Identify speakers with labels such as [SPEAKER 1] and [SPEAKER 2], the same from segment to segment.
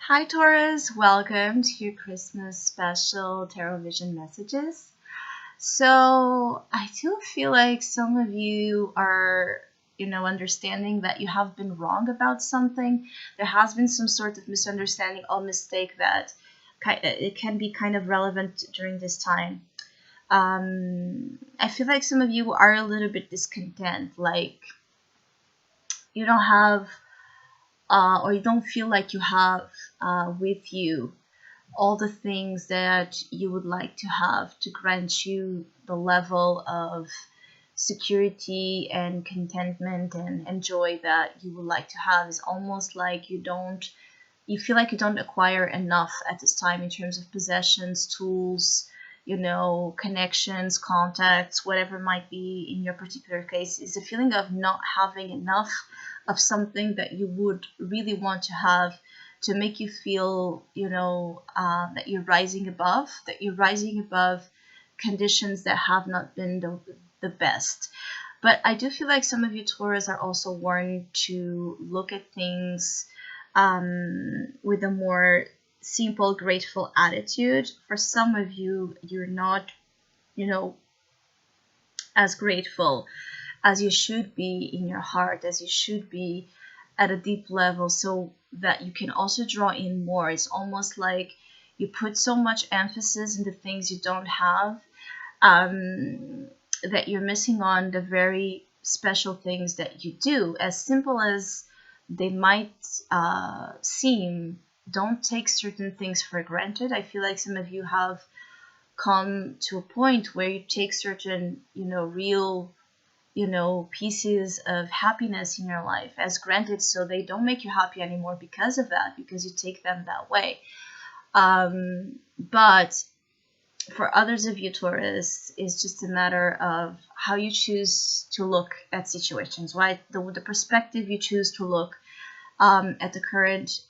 [SPEAKER 1] Hi Taurus, welcome to your Christmas special Tarot Vision messages. So, I do feel like some of you are, understanding that you have been wrong about something. There has been some sort of misunderstanding or mistake that it can be kind of relevant during this time. I feel like some of you are a little bit discontent, like you don't have, or you don't feel like you have with you all the things that you would like to have to grant you the level of security and contentment and joy that you would like to have. Is almost like you feel like you don't acquire enough at this time in terms of possessions, tools, connections, contacts, whatever it might be in your particular case. Is a feeling of not having enough of something that you would really want to have to make you feel, that you're rising above conditions that have not been the best. But I do feel like some of you Taurus are also warned to look at things with a more simple, grateful attitude. For some of you, you're not, you know, as grateful as you should be in your heart, as you should be at a deep level, so that you can also draw in more. It's almost like you put so much emphasis in the things you don't have, that you're missing on the very special things that you do. As simple as they might seem, don't take certain things for granted. I feel like some of you have come to a point where you take certain, real, pieces of happiness in your life as granted, so they don't make you happy anymore because of that, because you take them that way. But for others of you Taurus, it's just a matter of how you choose to look at situations, right? The perspective you choose to look at the current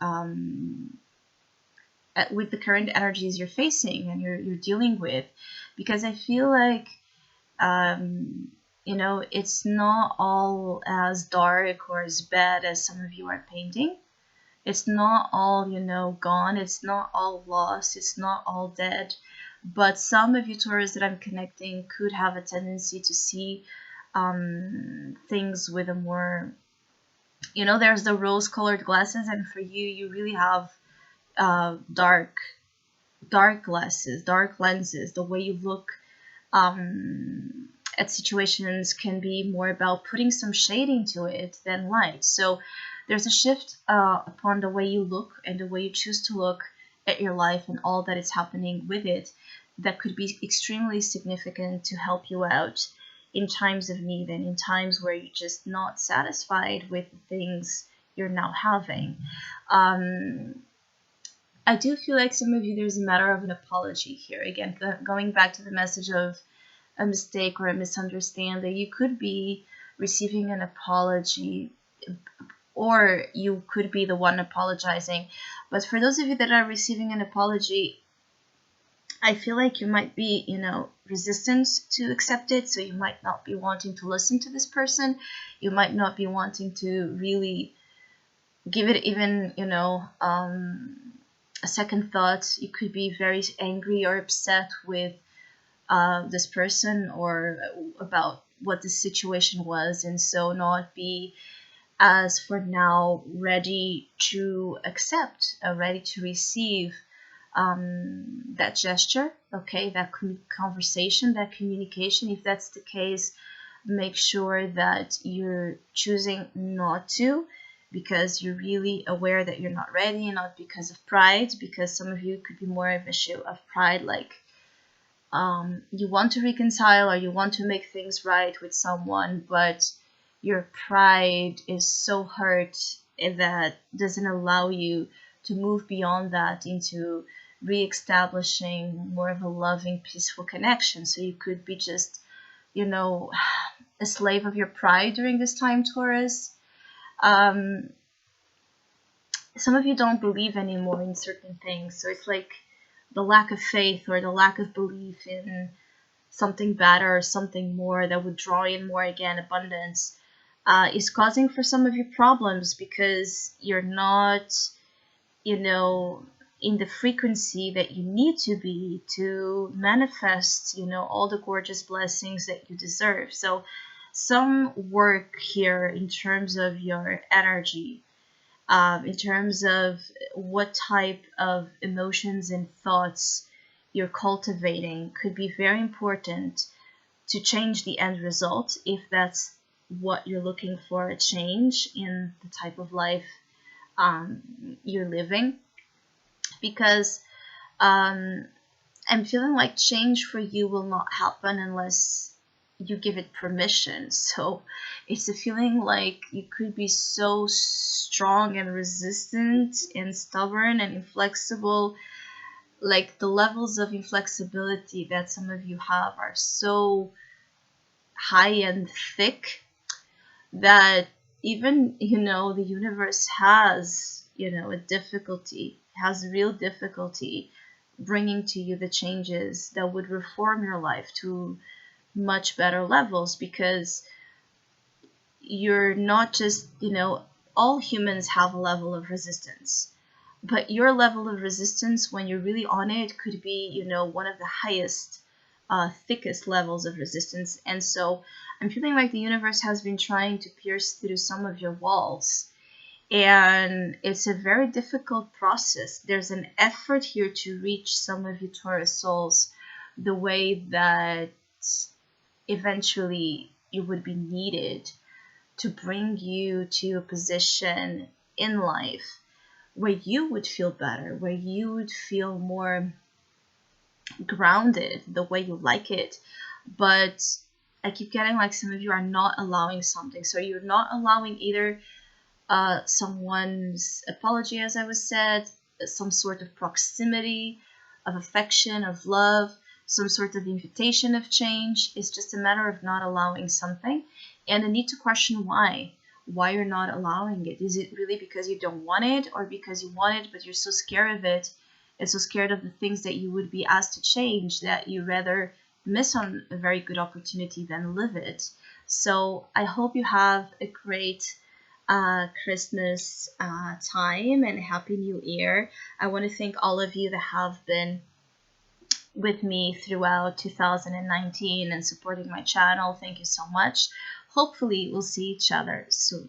[SPEAKER 1] with the current energies you're facing and you're dealing with. Because I feel like it's not all as dark or as bad as some of you are painting. It's not all, gone. It's not all lost. It's not all dead. But some of you Taurus that I'm connecting could have a tendency to see things with a more, there's the rose-colored glasses, and for you, you really have dark glasses, dark lenses. The way you look at situations can be more about putting some shade into it than light. So there's a shift upon the way you look and the way you choose to look at your life and all that is happening with it, that could be extremely significant to help you out in times of need and in times where you're just not satisfied with the things you're now having. I do feel like some of you, there's a matter of an apology here. Again, going back to the message of a mistake or a misunderstanding, you could be receiving an apology, or you could be the one apologizing. But for those of you that are receiving an apology, I feel like you might be, resistant to accept it. So you might not be wanting to listen to this person. You might not be wanting to really give it even, a second thought. You could be very angry or upset with this person or about what the situation was, and so not be as for now ready to accept, ready to receive that gesture, okay, that conversation, that communication. If that's the case, make sure that you're choosing not to, because you're really aware that you're not ready, and not because of pride, because some of you could be more of an issue of pride, like you want to reconcile or you want to make things right with someone, but your pride is so hurt that doesn't allow you to move beyond that into re-establishing more of a loving, peaceful connection. So you could be just, a slave of your pride during this time, Taurus. Some of you don't believe anymore in certain things, so it's like the lack of faith or the lack of belief in something better or something more that would draw in more, again, abundance, is causing for some of you problems, because you're not you know, in the frequency that you need to be to manifest, all the gorgeous blessings that you deserve. So, some work here in terms of your energy, in terms of what type of emotions and thoughts you're cultivating, could be very important to change the end result if that's what you're looking for, a change in the type of life you're living. Because um, I'm feeling like change for you will not happen unless you give it permission. So it's a feeling like you could be so strong and resistant and stubborn and inflexible. Like the levels of inflexibility that some of you have are so high and thick that even, the universe has, a difficulty, has real difficulty bringing to you the changes that would reform your life to much better levels, because you're not just, all humans have a level of resistance, but your level of resistance when you're really on it could be, one of the highest, thickest levels of resistance. And so I'm feeling like the universe has been trying to pierce through some of your walls, and it's a very difficult process. There's an effort here to reach some of you Taurus souls the way that eventually it would be needed to bring you to a position in life where you would feel better, where you would feel more grounded the way you like it. But I keep getting like some of you are not allowing something. So you're not allowing either someone's apology, as I was said, some sort of proximity, of affection, of love, some sort of invitation of change. It's just a matter of not allowing something, and I need to question why you're not allowing it. Is it really because you don't want it, or because you want it but you're so scared of it and so scared of the things that you would be asked to change that you rather miss on a very good opportunity than live it? So I hope you have a great Christmas time and Happy New Year. I want to thank all of you that have been with me throughout 2019 and supporting my channel. Thank you so much. Hopefully, we'll see each other soon.